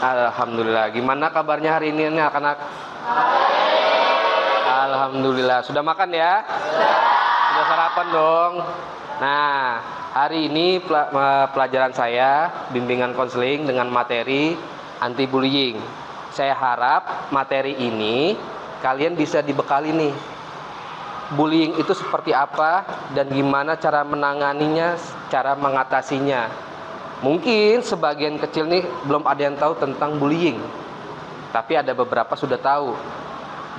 Alhamdulillah. Gimana kabarnya hari ini anak-anak? Alhamdulillah. Sudah makan ya? Sudah sarapan dong. Nah, hari ini pelajaran saya bimbingan konseling dengan materi anti bullying. Saya harap materi ini kalian bisa dibekali nih. Bullying itu seperti apa dan gimana cara menanganinya, cara mengatasinya. Mungkin sebagian kecil nih belum ada yang tahu tentang bullying, tapi ada beberapa sudah tahu.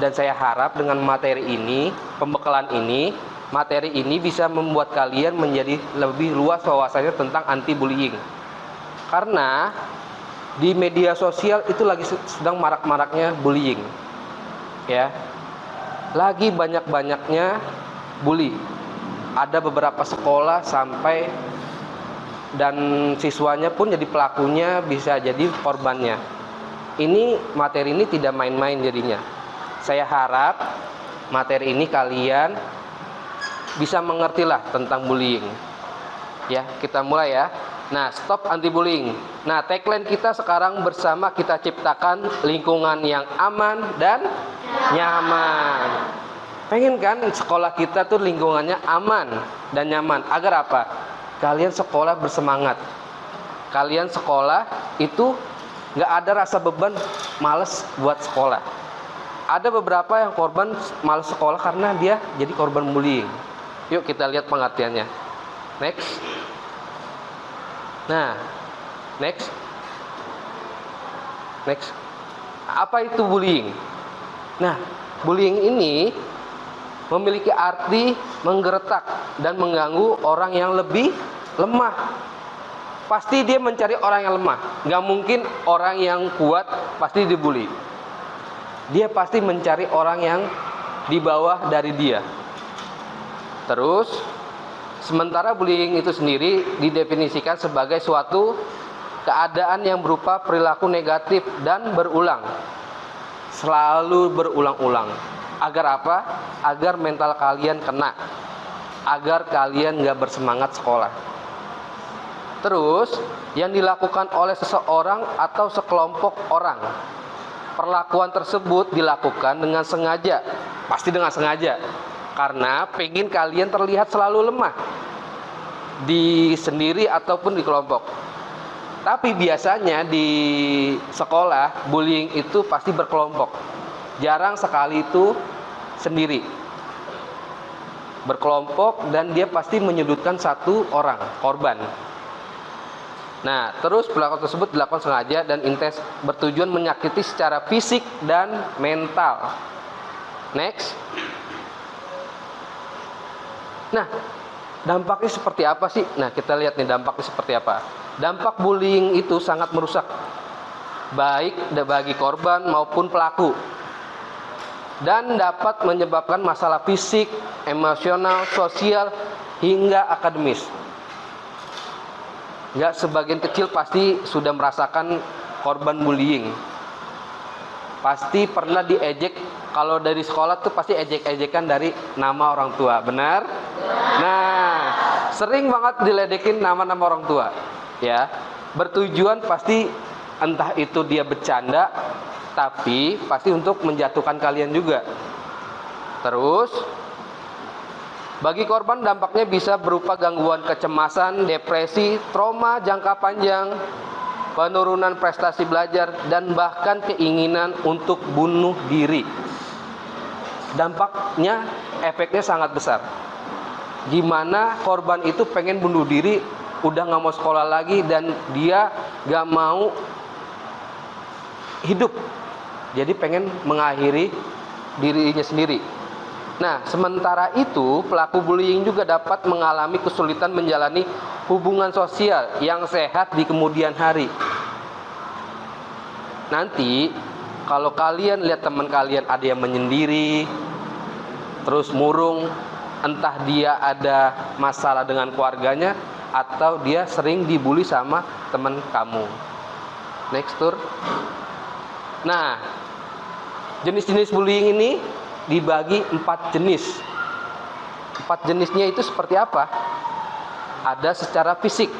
Dan saya harap dengan materi ini, pembekalan ini, materi ini bisa membuat kalian menjadi lebih luas wawasannya tentang anti bullying. Karena di media sosial itu lagi sedang marak-maraknya bullying, ya. Lagi banyak-banyaknya bully. Ada beberapa sekolah sampai dan siswanya pun jadi pelakunya, bisa jadi korbannya. Ini materi ini tidak main-main jadinya. Saya harap materi ini kalian bisa mengertilah tentang bullying. Ya, kita mulai ya. Nah, stop anti bullying. Nah, tagline kita sekarang bersama kita ciptakan lingkungan yang aman dan nyaman. Pengen kan sekolah kita tuh lingkungannya aman dan nyaman. Agar apa? Kalian sekolah bersemangat. Kalian sekolah itu nggak ada rasa beban, males buat sekolah. Ada beberapa yang korban males sekolah karena dia jadi korban bullying. Yuk kita lihat pengertiannya. Next. Nah, next. Apa itu bullying? Nah, bullying ini memiliki arti menggeretak dan mengganggu orang yang lebih lemah. Pasti dia mencari orang yang lemah. Gak mungkin orang yang kuat pasti dibully. Dia pasti mencari orang yang di bawah dari dia. Terus, sementara bullying itu sendiri didefinisikan sebagai suatu keadaan yang berupa perilaku negatif dan berulang. Selalu berulang-ulang. Agar apa? Agar mental kalian kena. Agar kalian gak bersemangat sekolah. Terus, yang dilakukan oleh seseorang atau sekelompok orang. Perlakuan tersebut dilakukan dengan sengaja. Pasti dengan sengaja. Karena pengen kalian terlihat selalu lemah. Di sendiri ataupun di kelompok. Tapi biasanya di sekolah, bullying itu pasti berkelompok. Jarang sekali itu sendiri. Berkelompok dan dia pasti menyudutkan satu orang, korban. Nah, terus perlakuan tersebut dilakukan sengaja dan intens, bertujuan menyakiti secara fisik dan mental. Next. Nah, dampaknya seperti apa sih? Nah, kita lihat nih dampaknya seperti apa. Dampak bullying itu sangat merusak, baik bagi korban maupun pelaku. Dan dapat menyebabkan masalah fisik, emosional, sosial, hingga akademis. Nggak sebagian kecil pasti sudah merasakan korban bullying. Pasti pernah diejek. Kalau dari sekolah tuh pasti ejek-ejekan dari nama orang tua, benar? Nah, sering banget diledekin nama-nama orang tua, ya. Bertujuan pasti entah itu dia bercanda, tapi pasti untuk menjatuhkan kalian juga. Terus, bagi korban dampaknya bisa berupa gangguan kecemasan, depresi, trauma jangka panjang, penurunan prestasi belajar, dan bahkan keinginan untuk bunuh diri. Dampaknya, efeknya sangat besar. Gimana korban itu pengen bunuh diri, udah gak mau sekolah lagi, dan dia gak mau hidup. Jadi pengen mengakhiri dirinya sendiri. Nah, sementara itu pelaku bullying juga dapat mengalami kesulitan menjalani hubungan sosial yang sehat di kemudian hari. Nanti kalau kalian lihat teman kalian ada yang menyendiri, terus murung, entah dia ada masalah dengan keluarganya atau dia sering dibully sama teman kamu. Next tour. Nah, jenis-jenis bullying ini dibagi 4 jenis. 4 jenisnya itu seperti apa? Ada secara fisik.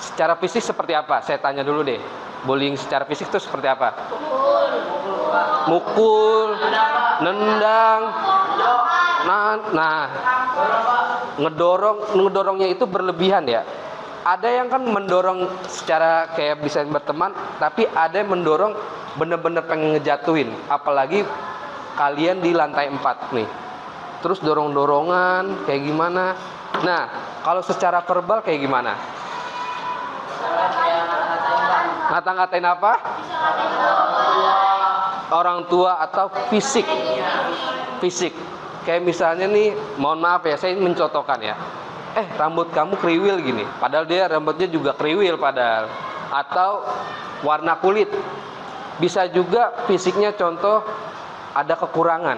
Secara fisik seperti apa? Saya tanya dulu deh. Bullying secara fisik itu seperti apa? Mukul, nendang, nah, ngedorongnya itu berlebihan ya. Ada yang kan mendorong secara kayak bisa berteman, tapi ada yang mendorong bener-bener pengen ngejatuhin. Apalagi kalian di lantai 4 nih. Terus dorong-dorongan kayak gimana? Nah, kalau secara verbal kayak gimana? Ngata-ngatain apa? Orang tua atau fisik. Fisik. Kayak misalnya nih, mohon maaf ya, saya mencontohkan ya. Rambut kamu kriwil gini. Padahal dia rambutnya juga kriwil padahal. Atau warna kulit. Bisa juga fisiknya contoh ada kekurangan.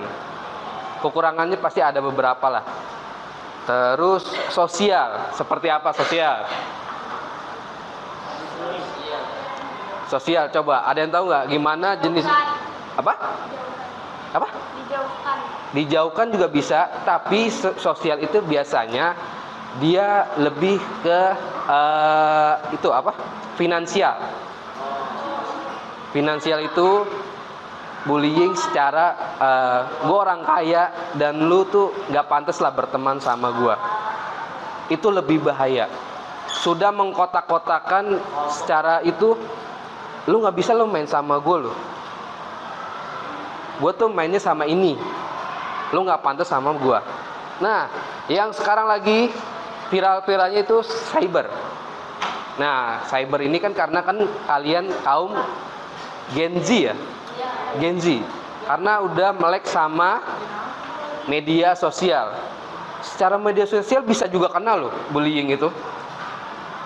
Kekurangannya pasti ada beberapa lah. Terus sosial. Seperti apa sosial? Sosial, coba ada yang tahu nggak gimana jenis apa? Dijauhkan juga bisa, tapi sosial itu biasanya dia lebih ke itu apa? Finansial. Finansial itu bullying secara gue orang kaya dan lu tuh nggak pantas lah berteman sama gue. Itu lebih bahaya. Sudah mengkotak-kotakan secara itu, lu nggak bisa lu main sama gue lo. Gue tuh mainnya sama ini. Lu nggak pantas sama gue. Nah, yang sekarang lagi viral-viralnya itu cyber. Nah, cyber ini kan karena kan kalian kaum Gen Z ya. Gen Z. Karena udah melek sama media sosial. Secara media sosial bisa juga kena loh bullying itu.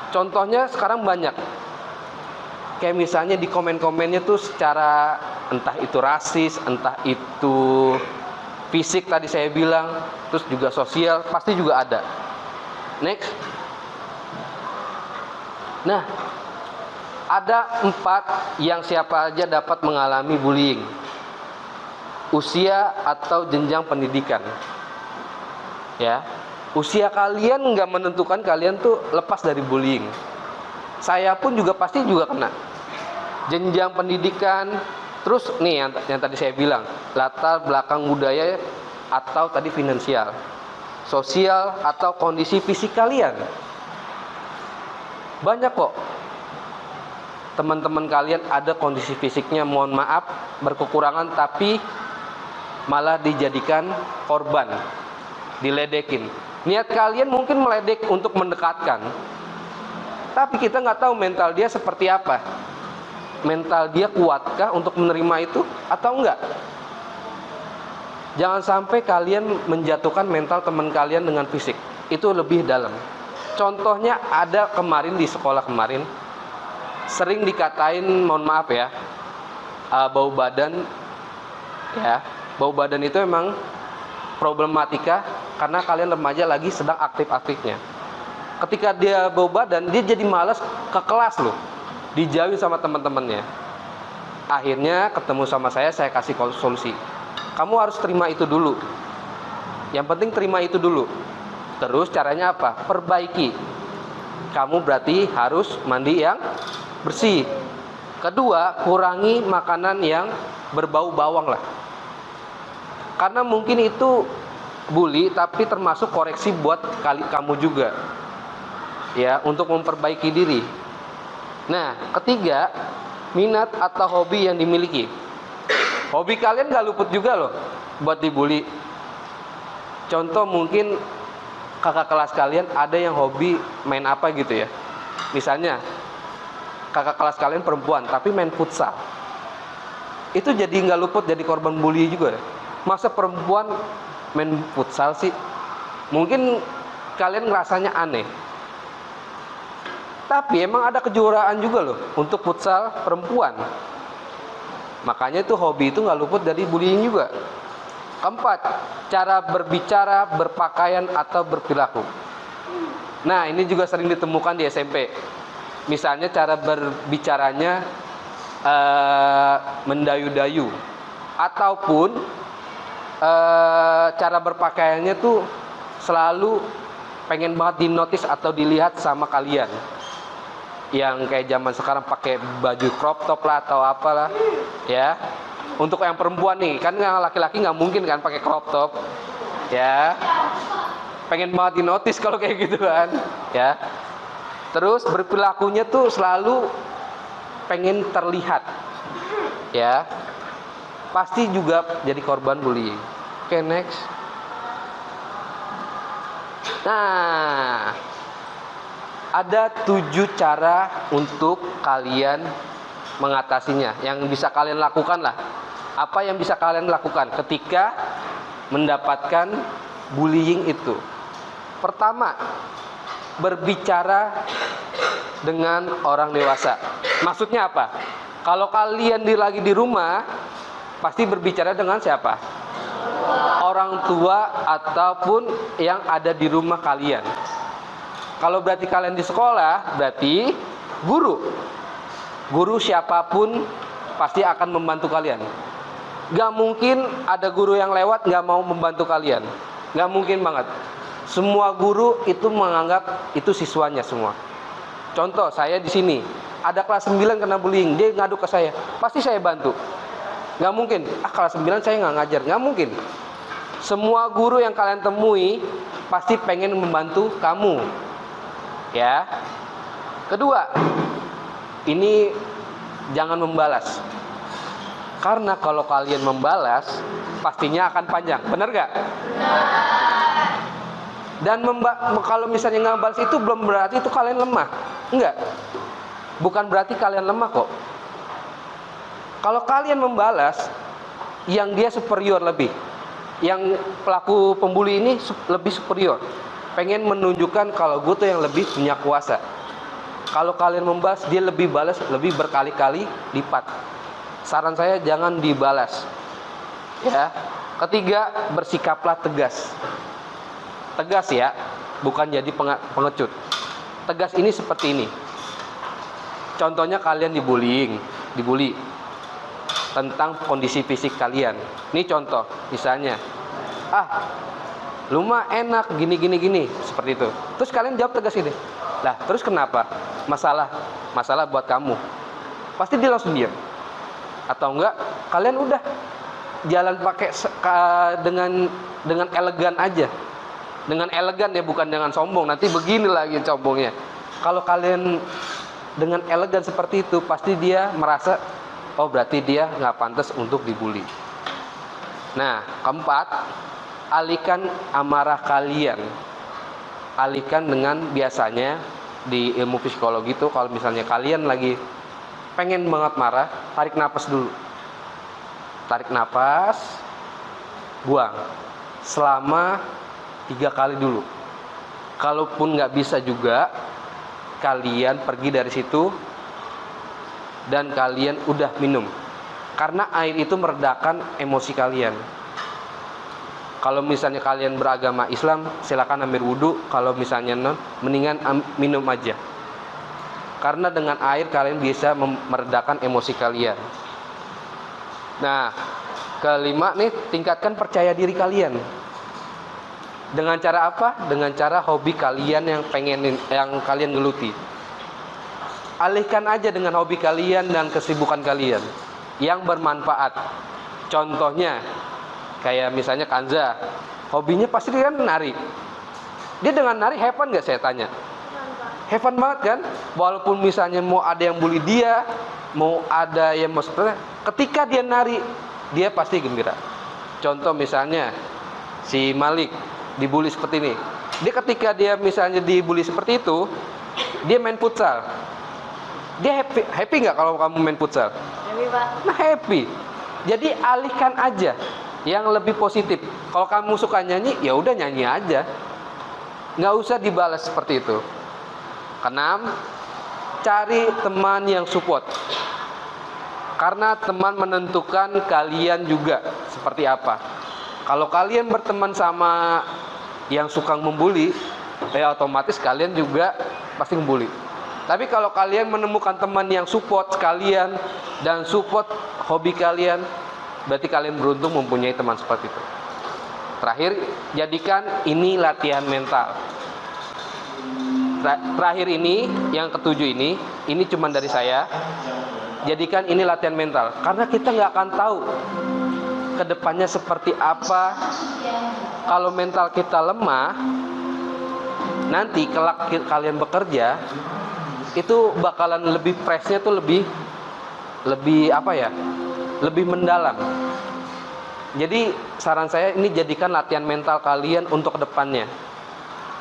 Contohnya sekarang banyak. Kayak misalnya di komen-komennya tuh secara entah itu rasis, entah itu fisik tadi saya bilang, terus juga sosial, pasti juga ada. Next. Nah, ada 4 yang siapa aja dapat mengalami bullying. Usia atau jenjang pendidikan. Ya, usia kalian nggak menentukan kalian tuh lepas dari bullying. Saya pun juga pasti juga kena. Jenjang pendidikan, terus nih yang tadi saya bilang, latar belakang budaya atau tadi finansial, sosial atau kondisi fisik kalian. Banyak kok teman-teman kalian ada kondisi fisiknya mohon maaf berkekurangan, tapi malah dijadikan korban, diledekin. Niat kalian mungkin meledek untuk mendekatkan, tapi kita nggak tahu mental dia seperti apa. Mental dia kuatkah untuk menerima itu atau enggak? Jangan sampai kalian menjatuhkan mental teman kalian dengan fisik. Itu lebih dalam. Contohnya ada kemarin di sekolah kemarin, sering dikatain, mohon maaf ya, bau badan. Ya, bau badan itu memang problematika karena kalian remaja lagi sedang aktif-aktifnya. Ketika dia bau badan, dia jadi malas ke kelas loh. Dijauhin sama teman-temannya. Akhirnya ketemu sama saya kasih solusi. Kamu harus terima itu dulu. Yang penting terima itu dulu. Terus caranya apa? Perbaiki. Kamu berarti harus mandi yang bersih. Kedua, kurangi makanan yang berbau bawang lah. Karena mungkin itu bully, tapi termasuk koreksi buat kamu juga. Ya, untuk memperbaiki diri. Nah, ketiga, minat atau hobi yang dimiliki. Hobi kalian gak luput juga loh buat dibully. Contoh mungkin kakak kelas kalian ada yang hobi main apa gitu ya. Misalnya kakak kelas kalian perempuan tapi main futsal. Itu jadi gak luput jadi korban bully juga. Masa perempuan main futsal sih? Mungkin kalian ngerasanya aneh. Tapi emang ada kejuaraan juga loh untuk futsal perempuan. Makanya itu hobi itu nggak luput dari bullying juga. Keempat, cara berbicara, berpakaian atau berperilaku. Nah, ini juga sering ditemukan di SMP. Misalnya cara berbicaranya mendayu-dayu, ataupun cara berpakaiannya tuh selalu pengen banget dinotis atau dilihat sama kalian. yang kayak zaman sekarang pakai baju crop top lah atau apalah, ya. Untuk yang perempuan nih, kan yang laki-laki nggak mungkin kan pakai crop top, ya. Pengen banget di notice kalau kayak gitu kan, ya. Terus berperilakunya tuh selalu pengen terlihat, ya. Pasti juga jadi korban bullying. Oke, next. Nah, ada 7 cara untuk kalian mengatasinya. Yang bisa kalian lakukan lah. Apa yang bisa kalian lakukan ketika mendapatkan bullying itu? Pertama, berbicara dengan orang dewasa. Maksudnya apa? Kalau kalian lagi di rumah, pasti berbicara dengan siapa? Orang tua ataupun yang ada di rumah kalian. Kalau berarti kalian di sekolah, berarti guru. Guru siapapun pasti akan membantu kalian. Gak mungkin ada guru yang lewat gak mau membantu kalian. Gak mungkin banget. Semua guru itu menganggap itu siswanya semua. Contoh, saya di sini ada kelas 9 kena bullying, dia ngadu ke saya, pasti saya bantu. Gak mungkin, kelas 9 saya nggak ngajar, nggak mungkin. Semua guru yang kalian temui pasti pengen membantu kamu, ya. Kedua, ini jangan membalas, karena kalau kalian membalas pastinya akan panjang, benar gak? Dan kalau misalnya nggak balas itu belum berarti itu kalian lemah, enggak. Bukan berarti kalian lemah kok. Kalau kalian membalas, yang dia superior lebih, yang pelaku pembuli ini lebih superior, pengen menunjukkan kalau gue tuh yang lebih punya kuasa. Kalau kalian membalas, dia lebih balas lebih berkali-kali lipat. Saran saya jangan dibalas, ya. Ketiga, bersikaplah tegas. Tegas ya, bukan jadi pengecut. Tegas ini seperti ini. Contohnya kalian dibully tentang kondisi fisik kalian. Ini contoh, misalnya, lu mah enak gini, seperti itu. Terus kalian jawab tegas ini. Lah, terus kenapa? Masalah buat kamu. Pasti dia langsung diam. Atau enggak, kalian udah jalan pakai dengan elegan aja. Dengan elegan ya, bukan dengan sombong. Nanti begini lagi sombongnya. Kalau kalian dengan elegan seperti itu, pasti dia merasa, oh berarti dia nggak pantas untuk dibully. Nah, keempat, alihkan amarah kalian. Alihkan dengan, biasanya di ilmu psikologi itu, kalau misalnya kalian lagi pengen banget marah, tarik napas dulu. Tarik napas, buang. Selama 3 kali dulu. Kalaupun nggak bisa juga, kalian pergi dari situ dan kalian udah minum. Karena air itu meredakan emosi kalian. Kalau misalnya kalian beragama Islam, silakan ambil wudhu. Kalau misalnya non, mendingan minum aja. Karena dengan air kalian bisa meredakan emosi kalian. Nah, kelima nih, tingkatkan percaya diri kalian. Dengan cara apa? Dengan cara hobi kalian yang kalian geluti. Alihkan aja dengan hobi kalian dan kesibukan kalian yang bermanfaat. Contohnya, kayak misalnya Kanza, hobinya pasti dia kan nari. Dia dengan nari have fun gak, saya tanya? Have fun banget kan? Walaupun misalnya mau ada yang bully dia, mau ada yang mau seperti, ketika dia nari, dia pasti gembira. Contoh misalnya si Malik dibully seperti ini. Dia ketika dia misalnya dibully seperti itu, dia main futsal. Dia happy nggak kalau kamu main futsal? Happy, Pak. Nah, happy. Jadi alihkan aja yang lebih positif. Kalau kamu suka nyanyi, ya udah nyanyi aja. Nggak usah dibalas seperti itu. Keenam, cari teman yang support. Karena teman menentukan kalian juga seperti apa. Kalau kalian berteman sama yang suka membuli, ya otomatis kalian juga pasti membuli. Tapi kalau kalian menemukan teman yang support kalian dan support hobi kalian, berarti kalian beruntung mempunyai teman seperti itu. Terakhir, jadikan ini latihan mental. Terakhir ini, yang ketujuh ini cuma dari saya. Jadikan ini latihan mental, karena kita nggak akan tahu kedepannya seperti apa. Kalau mental kita lemah, nanti kelak kalian bekerja itu bakalan lebih pressnya tuh lebih apa ya, lebih mendalam. Jadi saran saya ini jadikan latihan mental kalian untuk kedepannya.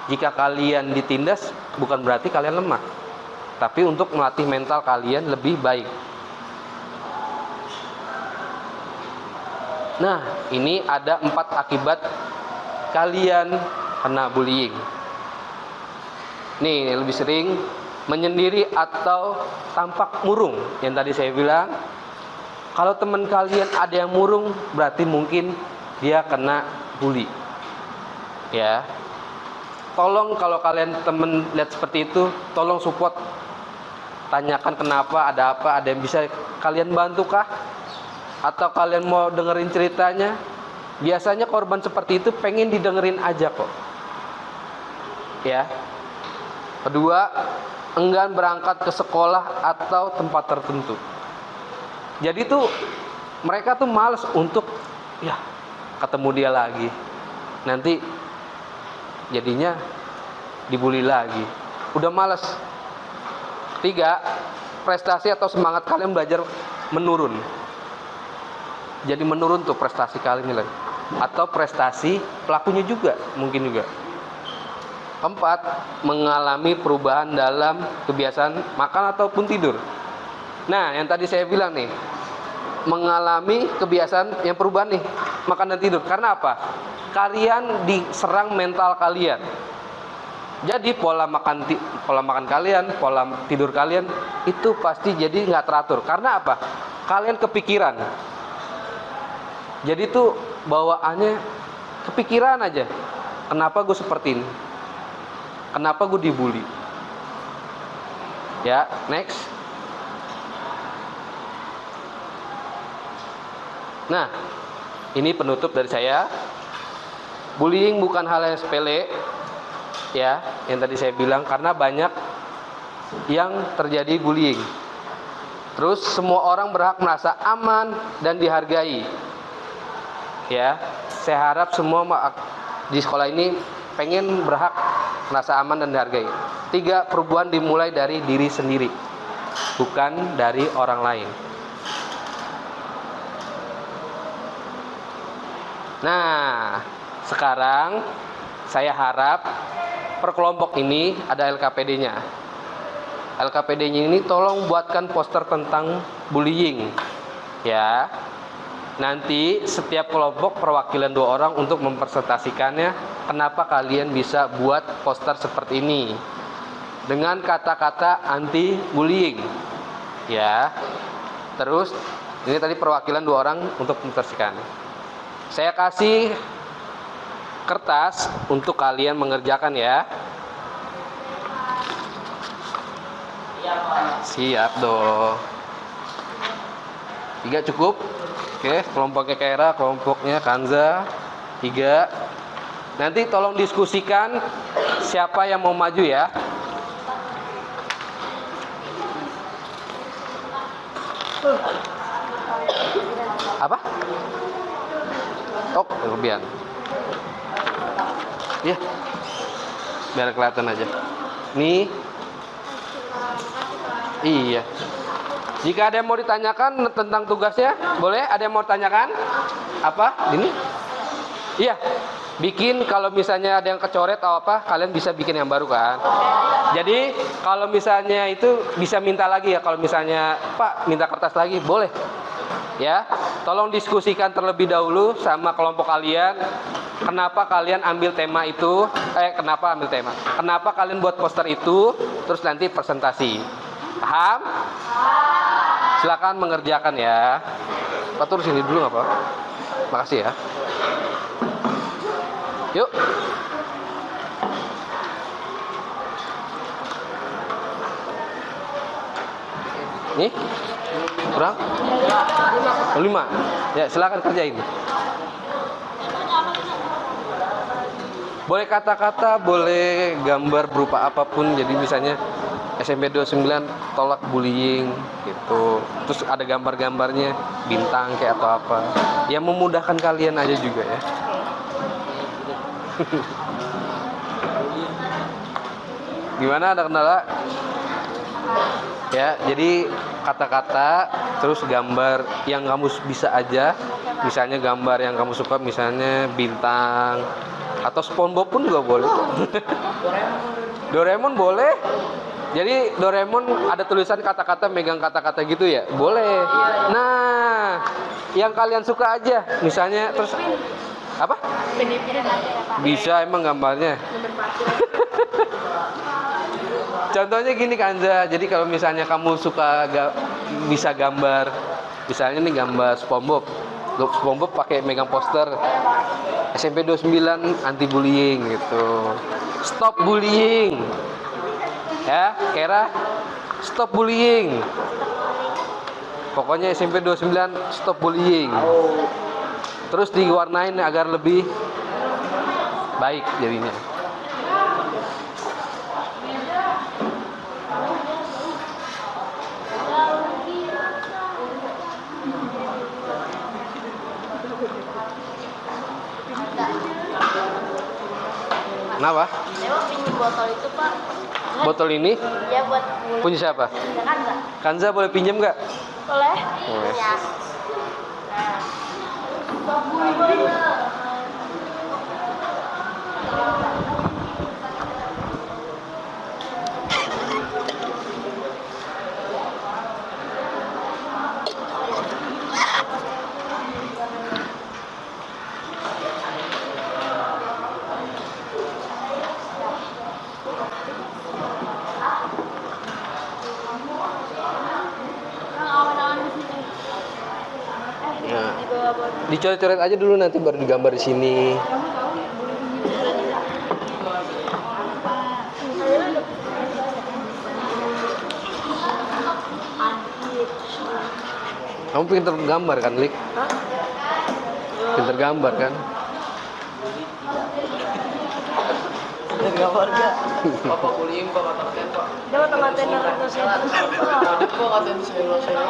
Jika kalian ditindas bukan berarti kalian lemah, tapi untuk melatih mental kalian lebih baik. Nah, ini ada 4 akibat kalian kena bullying. Nih, lebih sering menyendiri atau tampak murung. Yang tadi saya bilang, kalau teman kalian ada yang murung, berarti mungkin dia kena bully. Ya. Tolong kalau kalian temen lihat seperti itu, tolong support. Tanyakan kenapa, ada yang bisa kalian bantu kah? Atau kalian mau dengerin ceritanya? Biasanya korban seperti itu pengen didengerin aja kok. Ya. Kedua, enggan berangkat ke sekolah atau tempat tertentu. Jadi tuh mereka tuh males untuk ya ketemu dia lagi. Nanti jadinya dibully lagi. Udah males. Ketiga, prestasi atau semangat kalian belajar menurun. Jadi menurun tuh prestasi kalian lagi. Atau prestasi pelakunya juga, mungkin juga. Keempat, mengalami perubahan dalam kebiasaan makan ataupun tidur. Nah, yang tadi saya bilang nih, mengalami kebiasaan yang perubahan nih, makan dan tidur. Karena apa? Kalian diserang mental kalian. Jadi pola makan kalian, pola tidur kalian itu pasti jadi nggak teratur. Karena apa? Kalian kepikiran. Jadi tuh bawaannya kepikiran aja. Kenapa gue seperti ini? Kenapa gue dibully? Ya, next. Nah, ini penutup dari saya. Bullying bukan hal yang sepele, ya, yang tadi saya bilang, karena banyak yang terjadi bullying. Terus semua orang berhak merasa aman dan dihargai. Ya, saya harap semua di sekolah ini pengen berhak merasa aman dan dihargai. 3, perubahan dimulai dari diri sendiri, bukan dari orang lain. Nah, sekarang saya harap per kelompok ini ada LKPD-nya. LKPD-nya ini tolong buatkan poster tentang bullying. Ya. Nanti setiap kelompok perwakilan 2 orang untuk mempresentasikannya. Kenapa kalian bisa buat poster seperti ini dengan kata-kata anti bullying. Ya. Terus ini tadi perwakilan 2 orang untuk mempresentasikan. Saya kasih kertas untuk kalian mengerjakan ya. Siap dong. 3 cukup. Oke, kelompoknya Kaira, kelompoknya Kanza. 3. Nanti tolong diskusikan siapa yang mau maju ya. Apa? Oh, kelebihan. Ya, biar kelihatan aja. Nih. Iya. Jika ada yang mau ditanyakan tentang tugasnya, boleh? Ada yang mau ditanyakan? Apa? Ini? Iya. Bikin kalau misalnya ada yang kecoret atau apa, kalian bisa bikin yang baru kan? Jadi kalau misalnya itu bisa minta lagi ya. Kalau misalnya Pak minta kertas lagi, boleh. Ya, tolong diskusikan terlebih dahulu sama kelompok kalian. Kenapa kalian ambil tema itu? Kenapa ambil tema? Kenapa kalian buat poster itu? Terus nanti presentasi. Paham? Silakan mengerjakan ya. Pak turun sini dulu nggak apa? Makasih ya. Yuk. Nih, kurang? 5. Ya, silakan kerjain. Boleh kata-kata, boleh gambar berupa apapun. Jadi misalnya SMP 29 tolak bullying gitu. Terus ada gambar-gambarnya, bintang kayak atau apa. Yang memudahkan kalian aja juga ya. Gimana, ada kendala? Ya, jadi kata-kata terus gambar yang kamu bisa aja. Misalnya gambar yang kamu suka, misalnya bintang atau SpongeBob pun juga boleh. Doraemon boleh. Jadi Doraemon ada tulisan kata-kata, megang kata-kata gitu ya? Boleh. Nah, yang kalian suka aja. Misalnya terus apa? Bisa emang gambarnya. Contohnya gini Kanza. Jadi kalau misalnya kamu suka bisa gambar, misalnya nih gambar SpongeBob. SpongeBob pakai megang poster SMP 29 anti bullying gitu. Stop bullying. Ya, Kera, stop bullying. Pokoknya SMP 29 stop bullying. Terus diwarnain agar lebih baik jadinya. Kenapa? Saya mau pinjam botol itu, Pak. Botol ini Ya, buat punya siapa? ya kan enggak? Kanza boleh pinjam nggak? Boleh? Boleh. Ya. Nah, dicoret-coret aja dulu, nanti baru digambar di sini. Kamu pinter gambar kan, Lik? Pinter gambar kan? Pinter gambar gak? Bapak bullying, Pak, kata-katain, Pak. Dia mau ngatain orang saya. Ada Pak, katain saya.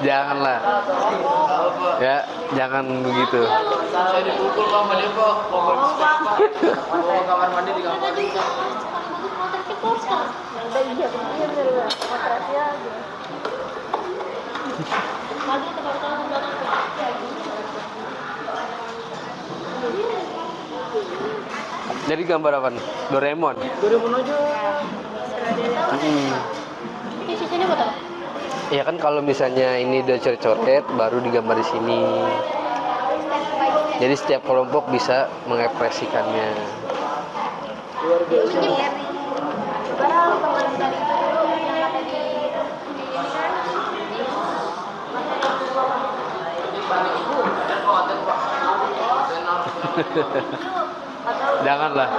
Janganlah. Ya, jangan begitu. Saya dipukul Pak sama dia, Pak. Bawa kamar mandi digambarin, Pak. Iya, bener. Kontraknya aja. Maju ke belakang. Jadi gambar apa nih? Doraemon. Doraemon aja. Ini sisanya buat apa? Ya kan kalau misalnya ini udah coret-coret, baru digambar di sini. Jadi setiap kelompok bisa mengekspresikannya. Luar biasa. Barang kemarin tadi itu dulu yang ada di Janganlah.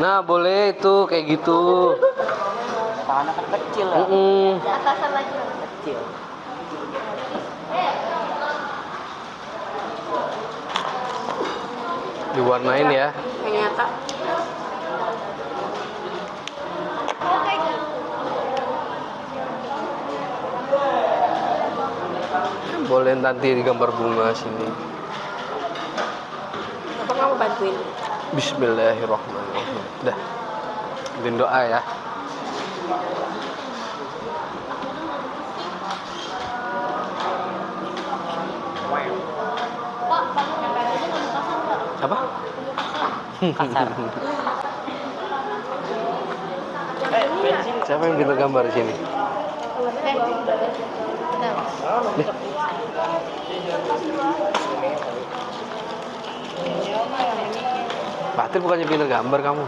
Nah, boleh itu kayak gitu. Tangannya kan kecil ya. atasan lagi. Kecil. Diwarnain ya. Yang nyata. Boleh nanti digambar bunga sini. Apa kamu bantuin? Bismillahirrahmanirrahim. Dah. Bikin doa ya. Pak, yang aja nggak dipasang, Pak. Apa? Kasar. Bensin. Siapa yang pintar gambar di sini? Fatir bukannya pintar gambar kamu?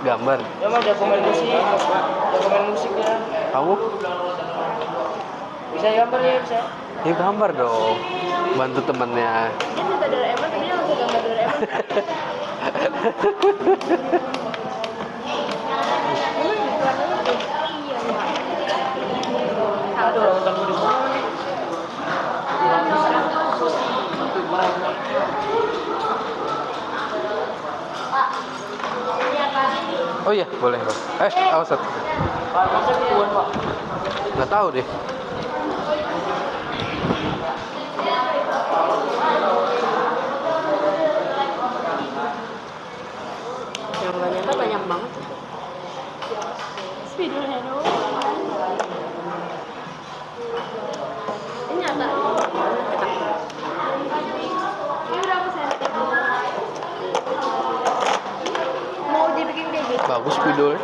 Gambar. Ya mah jago main musik. Jago main musik ya. Kamu? Bisa gambar ya, bisa. Ya gambar dong. Bantu temannya. Dia suka Doraemon, tapi dia langsung gambar Doraemon. Aduh, orang tamu di sana. Oh iya, boleh, Bang. Awas satu. Pak, masa gituan, Pak? Nggak tahu deh. Yang gak nyata banyak banget. Spidolnya doang. Ini nyata. Ini berapa senti? Mau dibikin kayak gitu? Bagus spidol.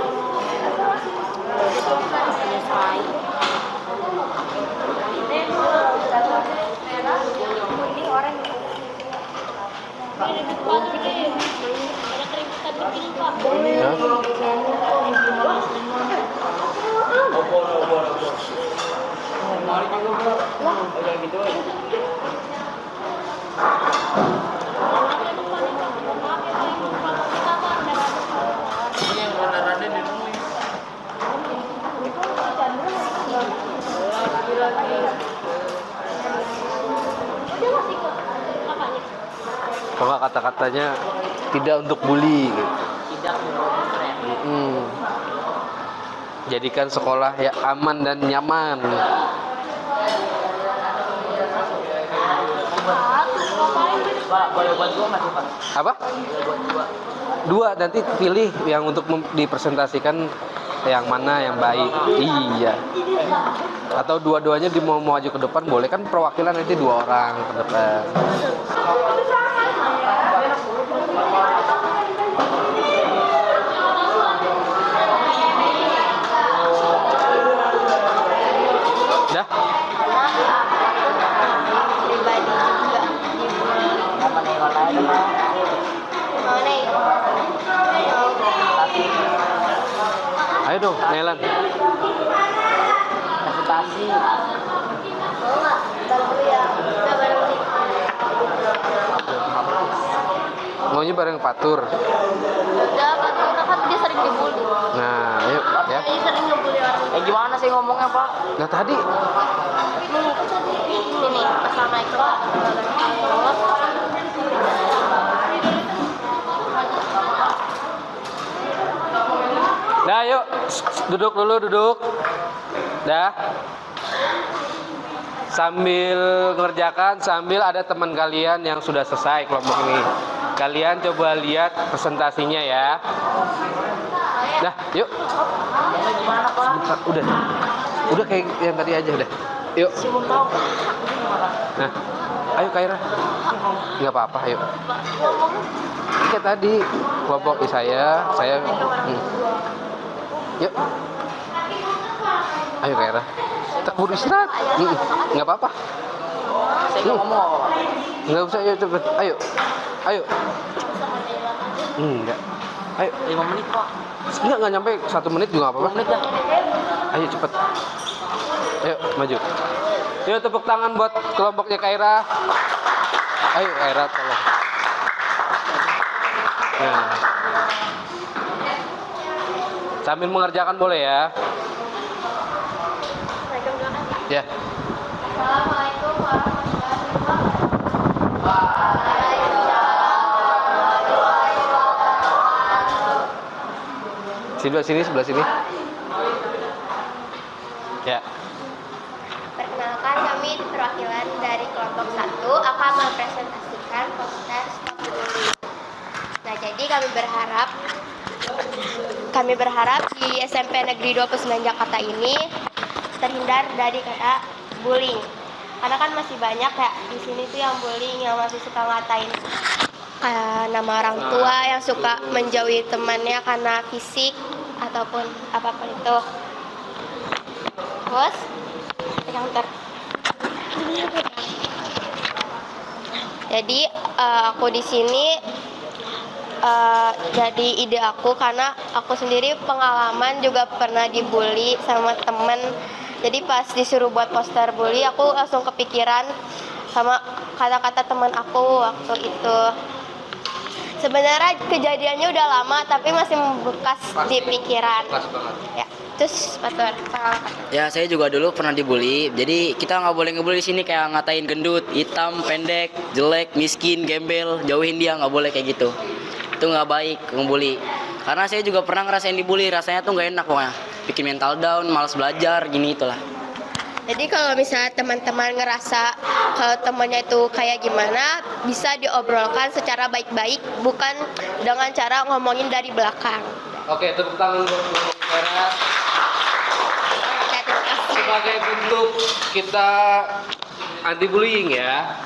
Sesuai. Ini orang ini ada keributan kecil Pak. Ya. Mari juga, Bro. Kayak gitu. Ini yang rada-rada di rumah. Kalau nggak kata-katanya tidak untuk bully. Gitu. Tidak Mm-mm. Jadikan sekolah ya aman dan nyaman. Pak, boleh buat gua nggak sih, Pak? Apa? Boleh buat gua. Dua, nanti pilih yang untuk dipresentasikan yang mana yang baik. Iya. Atau dua-duanya mau maju ke depan boleh, kan perwakilan nanti 2 orang ke depan. Dah. Pribadi juga. Nama nih warna itu, Pak. Mana itu? Ayo dong, Nelan. Presentasi. Mau nggak? Ntar dulu ya. Kita bareng nih. Maunya bareng Fatur. Udah, kan dia sering dibully. Nah, ayo ya. Dia sering ngebully orang. Gimana sih ngomongnya, Pak? Nah tadi Ini nih, assalamualaikum. dah yuk, duduk dulu, duduk. Dah. Sambil ngerjakan, sambil ada teman kalian yang sudah selesai kelompok ini. Kalian coba lihat presentasinya ya. Dah, yuk. Gimana, Pak? Bentar, udah kayak yang tadi aja udah. Yuk. Si belum tahu. Nah, ayo Kaira. Nggak apa-apa, ayo. Kayak tadi kelompok di saya. Yuk. Ayo Kaira. Kita keburu istirahat. Nggak apa-apa. Saya nggak ngomong apa, Pak? Nggak usah, ayo cepet. Ayo. Ayo. Enggak. Ayo. 5 menit, Pak. Nggak nyampe 1 menit juga nggak 5 apa-apa. menit dah. Ayo cepet. Ayo maju. Yuk tepuk tangan buat kelompoknya Kaira. Ayo Kaira tolong. Nah. Sambil mengerjakan boleh ya. Ya. Assalamualaikum warahmatullahi wabarakatuh. Sebelah sini. Ya. Perkenalkan, kami perwakilan dari kelompok 1 akan mempresentasikan poster Stop Bullying. Nah, jadi kami berharap di SMP Negeri 29 Jakarta ini terhindar dari kata bullying. Karena kan masih banyak ya di sini tuh yang bullying, yang masih suka ngatain kayak nama orang tua yang suka menjauhi temannya karena fisik ataupun apapun itu. Terus pegang ter. Jadi aku di sini jadi ide aku karena aku sendiri pengalaman juga pernah dibully sama temen. Jadi pas disuruh buat poster bully, aku langsung kepikiran sama kata-kata teman aku waktu itu. Sebenarnya kejadiannya udah lama tapi masih membekas di pikiran. Kelas banget. Ya, terus Fatur, pengalaman. Ya, saya juga dulu pernah dibully. Jadi kita nggak boleh ngebully di sini kayak ngatain gendut, hitam, pendek, jelek, miskin, gembel, jauhin dia, nggak boleh kayak gitu. Itu nggak baik ngebully. Karena saya juga pernah ngerasain dibully, rasanya tuh nggak enak pokoknya. Bikin mental down, malas belajar, gini itulah. Jadi kalau misalnya teman-teman ngerasa kalau temannya itu kayak gimana, bisa diobrolkan secara baik-baik, bukan dengan cara ngomongin dari belakang. Oke, tepuk tangan buat Bu Vera. Ya, terima kasih. Sebagai bentuk kita anti bullying ya,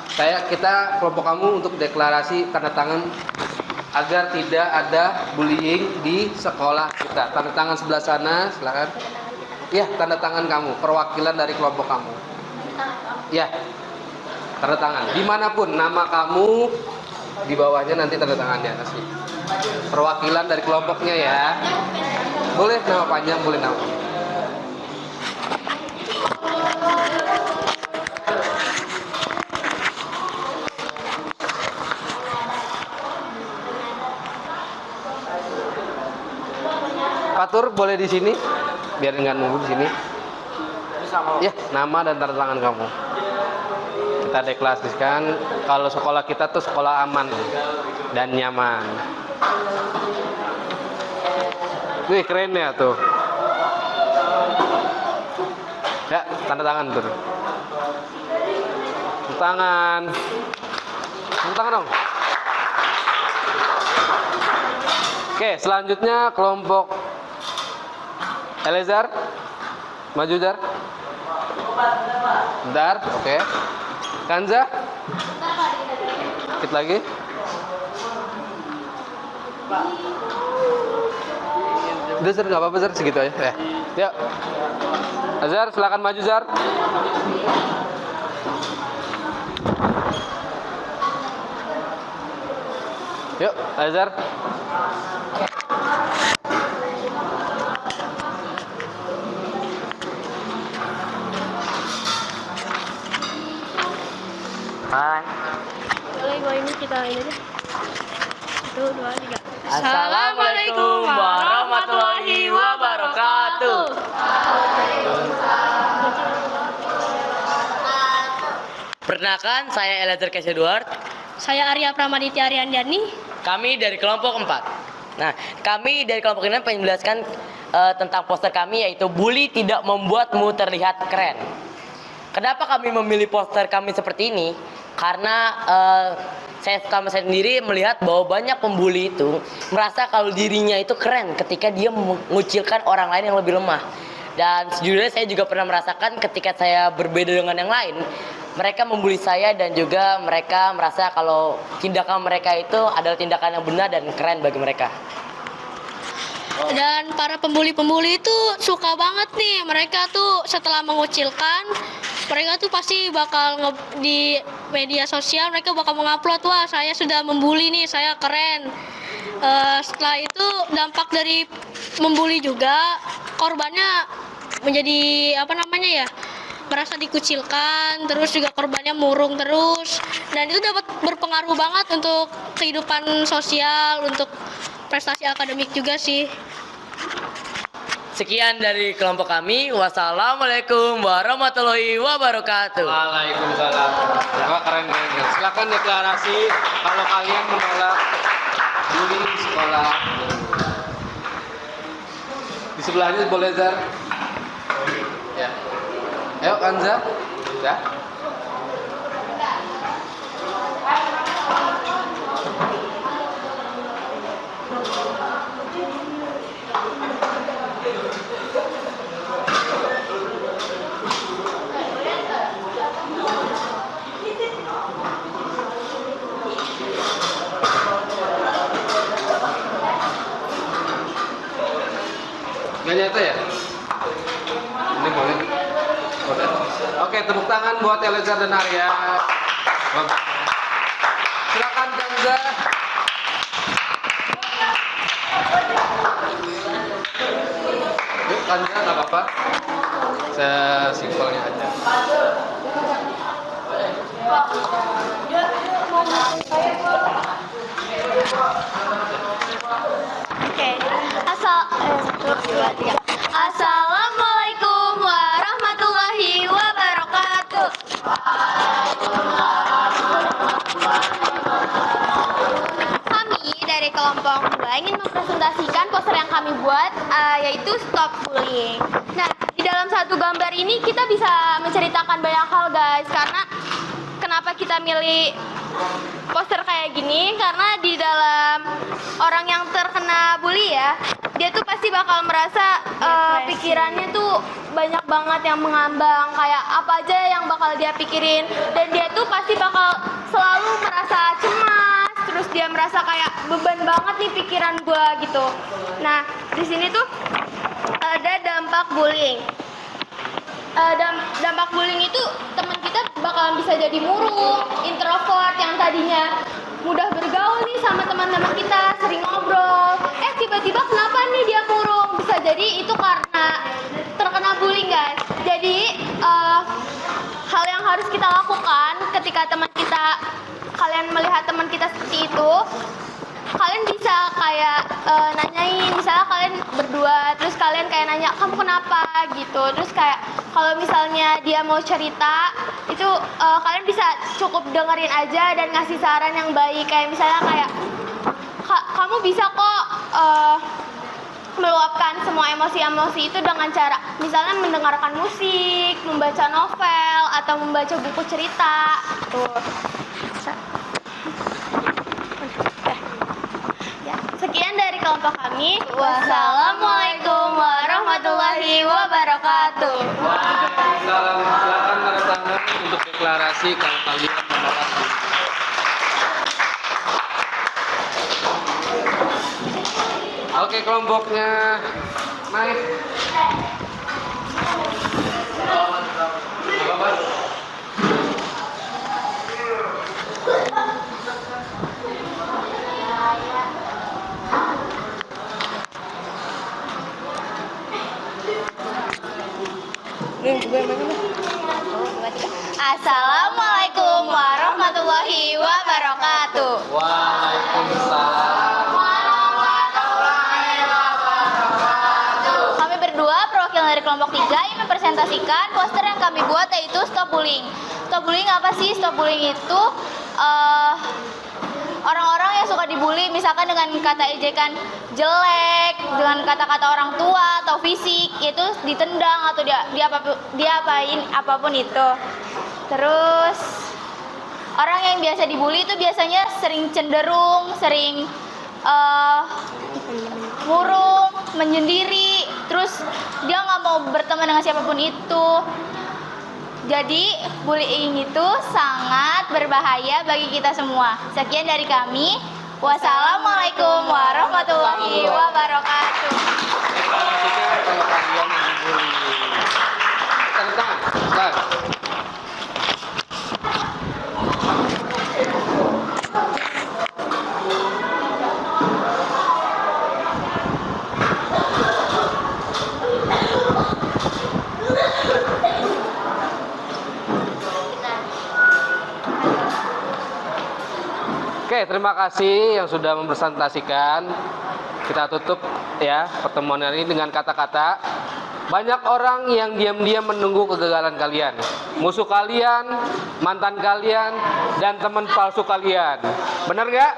kita kelompok kamu untuk deklarasi tanda tangan agar tidak ada bullying di sekolah kita. Tanda tangan sebelah sana, silakan. Ya, tanda tangan kamu, perwakilan dari kelompok kamu. Ya, tanda tangan. Dimanapun nama kamu, di bawahnya nanti tanda tangan di atas. Perwakilan dari kelompoknya ya. Boleh nama panjang, boleh nama. Fatur boleh di sini, biar nggak nunggu di sini. Ya, nama dan tanda tangan kamu. Kita deklarasikan kalau sekolah kita tuh sekolah aman dan nyaman. Wih, keren ya tuh. Ya, tanda tangan tuh. Tanda tangan. Tanda tangan dong. Oke, selanjutnya kelompok Elezar, maju Jar. Bentar, oke. Kanza, dikit lagi. Udah Zar, nggak apa-apa Zar, segitu aja. Ya, yuk. Azhar, silakan maju Zar. Yuk, Azhar. Hai. Boleh gue ini kita ini aja. 1, 2, 3. Assalamualaikum warahmatullahi wabarakatuh. Perkenalkan, saya Elazar Kes Edward. Saya Arya Pramaditya Ariandani. Kami dari kelompok 4. Nah, kami dari kelompok ini pengen menjelaskan tentang poster kami, yaitu bully tidak membuatmu terlihat keren. Kenapa kami memilih poster kami seperti ini? Karena saya sendiri melihat bahwa banyak pembuli itu merasa kalau dirinya itu keren ketika dia mengucilkan orang lain yang lebih lemah. Dan sejujurnya saya juga pernah merasakan ketika saya berbeda dengan yang lain, mereka membuli saya dan juga mereka merasa kalau tindakan mereka itu adalah tindakan yang benar dan keren bagi mereka. Dan para pembuli-pembuli itu suka banget nih, mereka tuh setelah mengucilkan, mereka tuh pasti bakal di media sosial, mereka bakal mengupload, wah saya sudah membuli nih, saya keren. Setelah itu dampak dari membuli juga, korbannya menjadi merasa dikucilkan, terus juga korbannya murung terus, dan itu dapat berpengaruh banget untuk kehidupan sosial, untuk prestasi akademik juga sih. Sekian dari kelompok kami. Wassalamualaikum warahmatullahi wabarakatuh. Waalaikumsalam. Wah, keren. Silakan deklarasi kalau kalian menolak bullying di sekolah. Di sebelahnya boleh Zar. Ya. Ayo Kanza. Ya. Gak nyata ya? Ini boleh. Boleh. Oke, tepuk tangan buat Elezar dan Arya. Silakan Kanza. Yuk Kanza, nggak apa-apa. Sesimpelnya aja. Oke. Assalamualaikum warahmatullahi wabarakatuh. Kami dari kelompok 2 ingin mempresentasikan poster yang kami buat, yaitu Stop Bullying. Nah, di dalam satu gambar ini kita bisa menceritakan banyak hal, guys. Karena kenapa kita milih poster kayak gini? Karena di dalam orang yang terkena bully ya, dia tuh pasti bakal merasa pikirannya tuh banyak banget yang mengambang, kayak apa aja yang bakal dia pikirin, dan dia tuh pasti bakal selalu merasa cemas, terus dia merasa kayak beban banget nih pikiran gua gitu. Nah, di sini tuh ada dampak bullying. Dampak bullying itu teman kita bakalan bisa jadi murung, introvert yang tadinya mudah bergaul nih sama teman-teman kita, sering ngobrol. Tiba-tiba kenapa nih dia murung? Bisa jadi itu karena terkena bullying, guys. Jadi hal yang harus kita lakukan ketika kalian melihat teman kita seperti itu, kalian bisa kayak nanyain, misalnya kalian berdua, terus kalian kayak nanya, kamu kenapa gitu. Terus kayak kalau misalnya dia mau cerita, itu kalian bisa cukup dengerin aja dan ngasih saran yang baik. Kayak misalnya kayak, kamu bisa kok meluapkan semua emosi-emosi itu dengan cara misalnya mendengarkan musik, membaca novel, atau membaca buku cerita. Tuh. Sekian dari kelompok kami. Wassalamualaikum warahmatullahi wabarakatuh. Waalaikumsalam. Silakan tanda tangan untuk deklarasi kalau kalian menolak. Oke, kelompoknya naik. Apa-apa? Assalamualaikum warahmatullahi wabarakatuh. Waalaikumsalam. Kami berdua perwakilan dari kelompok 3 yang mempresentasikan poster yang kami buat, yaitu Stop Bullying. Stop Bullying apa sih? Stop Bullying itu orang-orang yang suka dibully, misalkan dengan kata ejekan jelek, dengan kata-kata orang tua atau fisik, itu ditendang atau diapain apapun itu. Terus orang yang biasa dibully itu biasanya sering cenderung, sering murung, menyendiri, terus dia nggak mau berteman dengan siapapun itu. Jadi bullying itu sangat berbahaya bagi kita semua. Sekian dari kami. Wassalamualaikum warahmatullahi wabarakatuh. Deklarasikan kalau kalian dibully. Tanda tangan. Silakan. Oke, terima kasih yang sudah mempresentasikan. Kita tutup ya pertemuan ini dengan kata-kata, banyak orang yang diam-diam menunggu kegagalan kalian, musuh kalian, mantan kalian, dan teman palsu kalian. Benar nggak?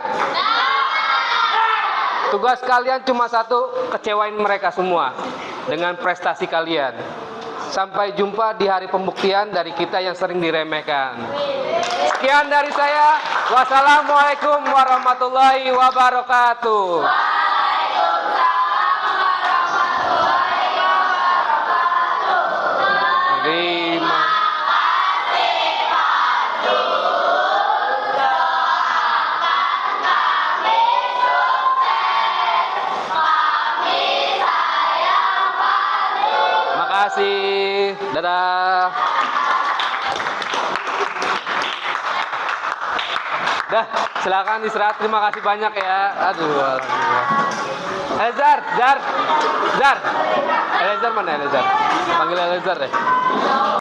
Tugas kalian cuma satu, kecewain mereka semua dengan prestasi kalian. Sampai jumpa di hari pembuktian dari kita yang sering diremehkan. Sekian dari saya. Wassalamualaikum warahmatullahi wabarakatuh. Waalaikumsalam warahmatullahi wabarakatuh. Terima Kami sayang kasih. Dadah. Dah, silakan istirahat. Terima kasih banyak ya. Aduh, alhamdulillah. Elezar, Zar. Elezar mana Elezar? Panggil Elezar deh.